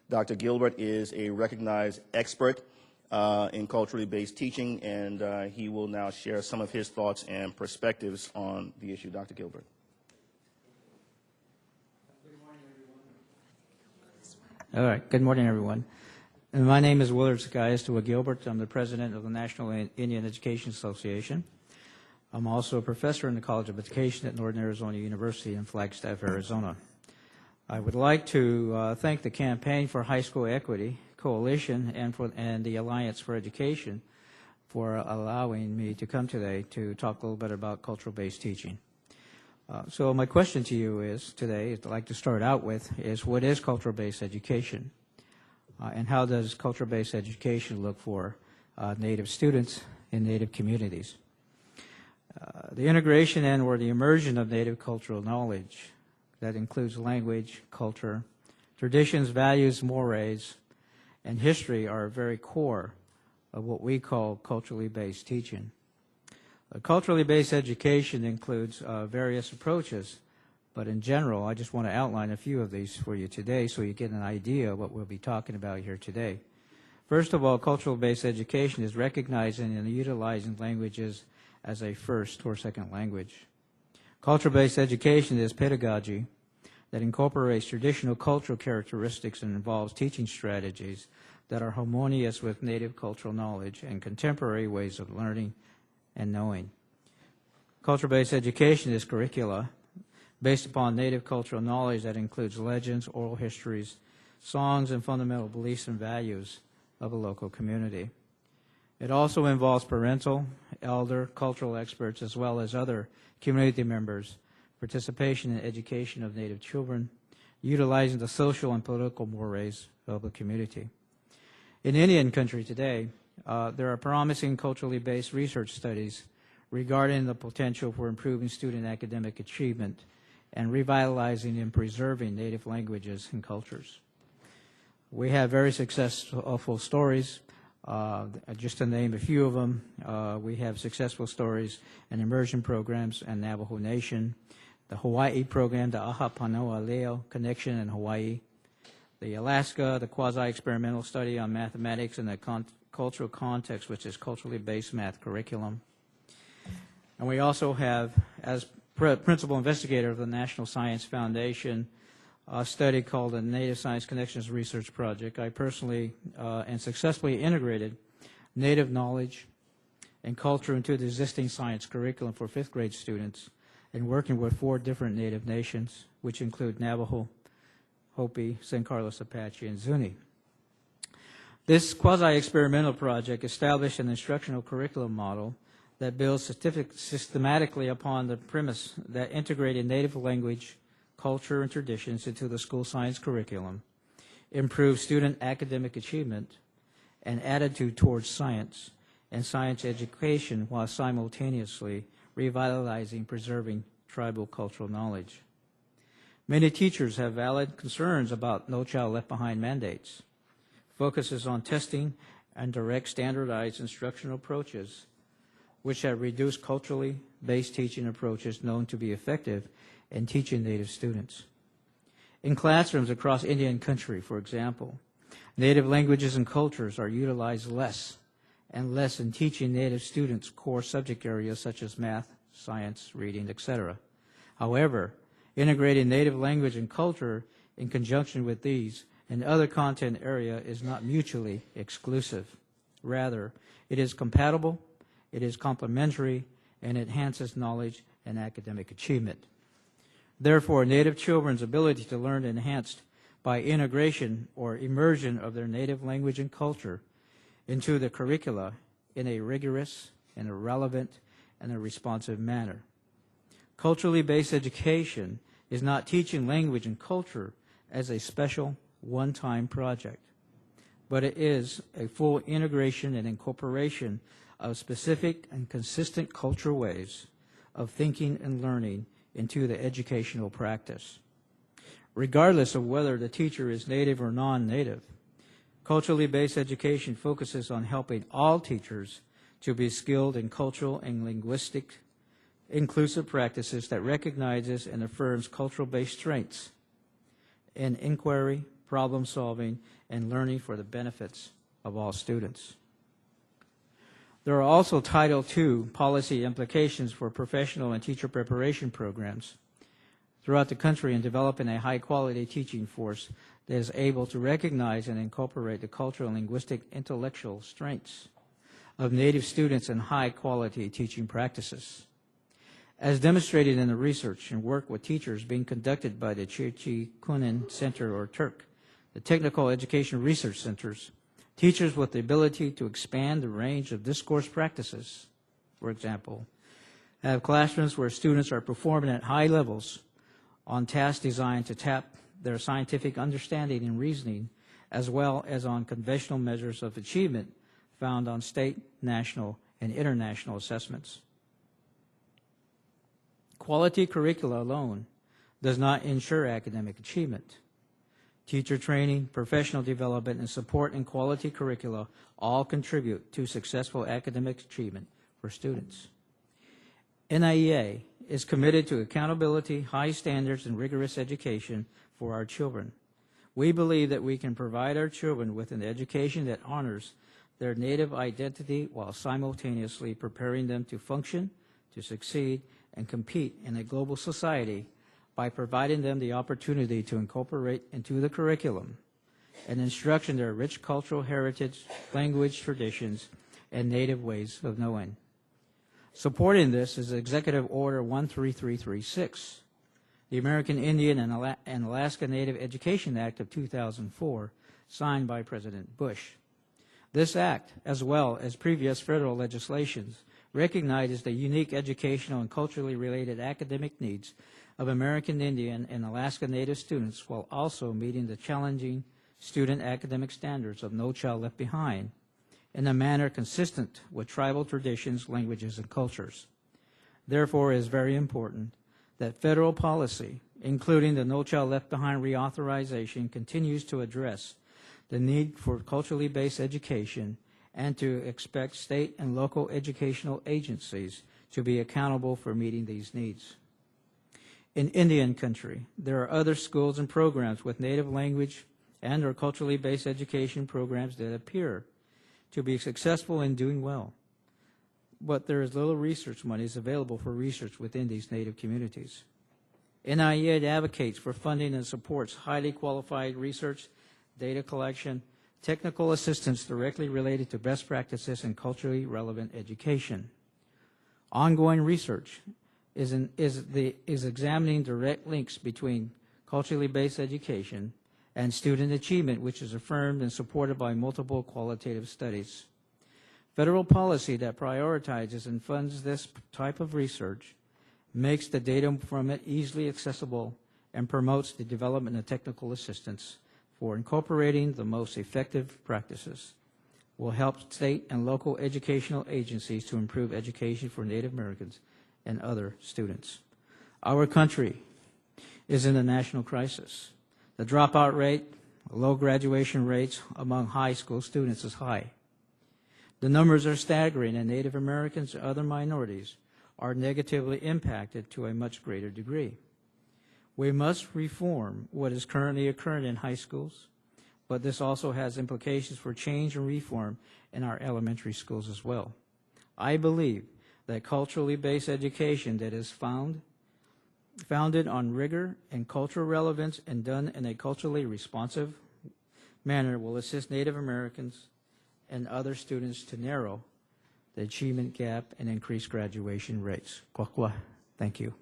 Dr. Gilbert is a recognized expert in culturally based teaching, and he will now share some of his thoughts and perspectives on the issue. Dr. Gilbert. Good morning, everyone. All right, good morning, everyone. And my name is Willard Sakiestewa Gilbert. I'm the president of the National Indian Education Association. I'm also a professor in the College of Education at Northern Arizona University in Flagstaff, Arizona. I would like to thank the Campaign for High School Equity Coalition and the Alliance for Education for allowing me to come today to talk a little bit about cultural-based teaching. So my question to you is today, I'd like to start out with, is what is cultural-based education? And how does cultural-based education look for Native students in Native communities? The integration and/or the immersion of Native cultural knowledge that includes language, culture, traditions, values, mores, and history are a very core of what we call culturally based teaching. Culturally based education includes various approaches, but in general, I just want to outline a few of these for you today so you get an idea of what we'll be talking about here today. First of all, cultural based education is recognizing and utilizing languages as a first or second language. Culture-based education is pedagogy that incorporates traditional cultural characteristics and involves teaching strategies that are harmonious with Native cultural knowledge and contemporary ways of learning and knowing. Culture-based education is curricula based upon Native cultural knowledge that includes legends, oral histories, songs, and fundamental beliefs and values of a local community. It also involves parental, elder, cultural experts, as well as other community members' participation in education of Native children, utilizing the social and political mores of the community. In Indian country today, there are promising culturally based research studies regarding the potential for improving student academic achievement and revitalizing and preserving Native languages and cultures. We have very successful stories. Just to name a few of them, we have successful stories and immersion programs in Navajo Nation, the Hawaii program, the Ahapanoa Leo Connection in Hawaii, the Alaska, the quasi-experimental study on mathematics in the cultural context, which is culturally based math curriculum. And we also have, as principal investigator of the National Science Foundation, a study called the Native Science Connections Research Project. I personally and successfully integrated Native knowledge and culture into the existing science curriculum for fifth grade students and working with 4 different Native nations, which include Navajo, Hopi, San Carlos Apache, and Zuni. This quasi-experimental project established an instructional curriculum model that builds systematically upon the premise that integrated Native language, culture, and traditions into the school science curriculum, improve student academic achievement, and attitude towards science and science education while simultaneously revitalizing, preserving tribal cultural knowledge. Many teachers have valid concerns about No Child Left Behind mandates, focuses on testing and direct standardized instructional approaches, which have reduced culturally based teaching approaches known to be effective in teaching Native students. In classrooms across Indian country, for example, Native languages and cultures are utilized less and less in teaching Native students core subject areas such as math, science, reading, etc. However, integrating Native language and culture in conjunction with these and other content area is not mutually exclusive. Rather, it is compatible, it is complementary, and enhances knowledge and academic achievement. Therefore, Native children's ability to learn enhanced by integration or immersion of their Native language and culture into the curricula in a rigorous and a relevant and a responsive manner. Culturally based education is not teaching language and culture as a special one-time project, but it is a full integration and incorporation of specific and consistent cultural ways of thinking and learning into the educational practice. Regardless of whether the teacher is Native or non-Native, culturally based education focuses on helping all teachers to be skilled in cultural and linguistic inclusive practices that recognizes and affirms cultural-based strengths in inquiry, problem solving, and learning for the benefits of all students. There are also Title II policy implications for professional and teacher preparation programs throughout the country in developing a high-quality teaching force that is able to recognize and incorporate the cultural, linguistic, intellectual strengths of Native students and high-quality teaching practices. As demonstrated in the research and work with teachers being conducted by the Chirchi Kunin Center or TURC, the Technical Education Research Centers, teachers with the ability to expand the range of discourse practices, for example, have classrooms where students are performing at high levels on tasks designed to tap their scientific understanding and reasoning, as well as on conventional measures of achievement found on state, national, and international assessments. Quality curricula alone does not ensure academic achievement. Teacher training, professional development, and support in quality curricula all contribute to successful academic achievement for students. NIEA is committed to accountability, high standards, and rigorous education for our children. We believe that we can provide our children with an education that honors their native identity while simultaneously preparing them to function, to succeed, and compete in a global society by providing them the opportunity to incorporate into the curriculum an instruction their rich cultural heritage, language, traditions, and native ways of knowing. Supporting this is Executive Order 13336, the American Indian and Alaska Native Education Act of 2004, signed by President Bush. This act, as well as previous federal legislations, recognizes the unique educational and culturally related academic needs of American Indian and Alaska Native students while also meeting the challenging student academic standards of No Child Left Behind in a manner consistent with tribal traditions, languages, and cultures. Therefore, it is very important that federal policy, including the No Child Left Behind reauthorization, continues to address the need for culturally based education and to expect state and local educational agencies to be accountable for meeting these needs. In Indian country, there are other schools and programs with native language and or culturally based education programs that appear to be successful in doing well, but there is little research monies available for research within these native communities. NIEA advocates for funding and supports highly qualified research, data collection, technical assistance directly related to best practices and culturally relevant education. Ongoing research is examining direct links between culturally based education and student achievement, which is affirmed and supported by multiple qualitative studies. Federal policy that prioritizes and funds this type of research makes the data from it easily accessible and promotes the development of technical assistance for incorporating the most effective practices, will help state and local educational agencies to improve education for Native Americans and other students. Our country is in a national crisis. The dropout rate, low graduation rates among high school students is high. The numbers are staggering, and Native Americans and other minorities are negatively impacted to a much greater degree. We must reform what is currently occurring in high schools, but this also has implications for change and reform in our elementary schools as well. I believe that culturally based education that is founded on rigor and cultural relevance and done in a culturally responsive manner will assist Native Americans and other students to narrow the achievement gap and increase graduation rates. Kwakwa. Thank you.